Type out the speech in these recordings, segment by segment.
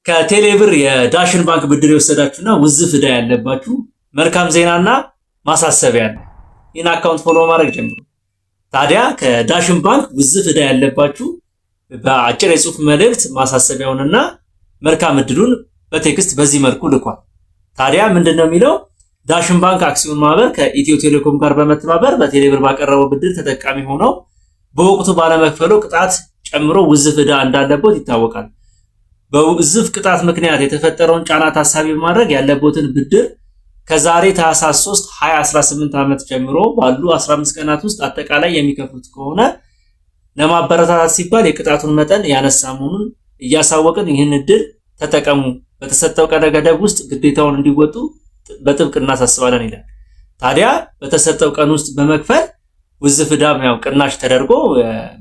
ከቴሌብር የዳሽን ባንክ ብድር የወሰዳችሁና ውዝፍ ዕዳ ያለባችሁ መልካም ዜናና ማሳሰቢያ ነው። ይህን አካውንት ፎሎ ማድረግ ጀምሩ። ታዲያ ከዳሽን ባንክ ውዝፍ ዕዳ ያለባችሁ በአጭር የጽሁፍ መልእክት ማሳሰቢያውንና መልካም እድሉን በቴክስት በዚህ መልኩ ልኳል። ታዲያ ምንድነው የሚለው? ዳሽን ባንክ አክሲዮን ማህበር ከኢትዮ ቴሌኮም ጋር በመተባበር በቴሌብር ባቀረበው ብድር ተጠቃሚ ሆነው በወቅቱ ባለመክፈሉ ቅጣት ጨምሮ ውዝፍ ዕዳ እንዳለበት ይታወቃል። በውዝፍ ቅጣት ምክንያት የተፈጠረውን ጫና ታሳቢ በማድረግ ያለበትን ብድር ከዛሬ ታህሳስ 3 2018 ዓመት ጀምሮ ባሉ 15 ቀናት ውስጥ አጠቃላይ የሚከፍሉት ከሆነ ለማበረታታት ሲባል የቅጣቱን መጠን ያነሳ መሆኑን እያሳወቅን ይህን እድል ተጠቀሙ፣ በተሰጠው ቀነ ገደብ ውስጥ ግዴታውን እንዲወጡ በጥብቅ እናሳስባለን ይላል። ታዲያ በተሰጠው ቀን ውስጥ በመክፈል ውዝፍ ዕዳ ያው ቅናሽ ተደርጎ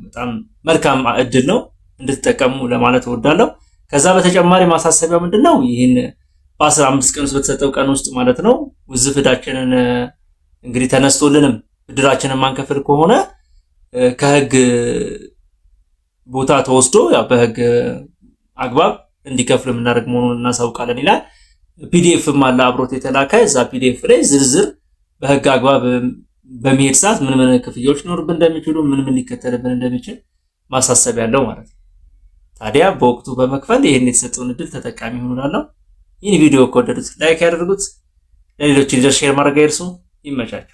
በጣም መልካም እድል ነው እንድትጠቀሙ ለማለት እወዳለሁ። ከዛ በተጨማሪ ማሳሰቢያው ምንድነው? ይህን በ15 ቀን ውስጥ በተሰጠው ቀን ውስጥ ማለት ነው ውዝፍ ዕዳችንን እንግዲህ ተነስቶልንም ብድራችንን ማንከፍል ከሆነ ከህግ ቦታ ተወስዶ ያው በህግ አግባብ እንዲከፍል የምናደርግ መሆኑን እናሳውቃለን ይላል። ፒዲኤፍም አለ አብሮት የተላከ። እዛ ፒዲኤፍ ላይ ዝርዝር በህግ አግባብ በሚሄድ ሰዓት ምን ምን ክፍያዎች ሊኖርብን እንደሚችሉ ምን ምን ሊከተልብን እንደሚችል ማሳሰቢያ ያለው ማለት ነው። ታዲያ በወቅቱ በመክፈል ይሄን የተሰጠውን እድል ተጠቃሚ ሆኑላለሁ። ይህን ቪዲዮ ከወደዱት ላይክ ያደርጉት፣ ለሌሎች ሊደርስ ሼር ማድረግ አይርሱ። ይመቻችሁ።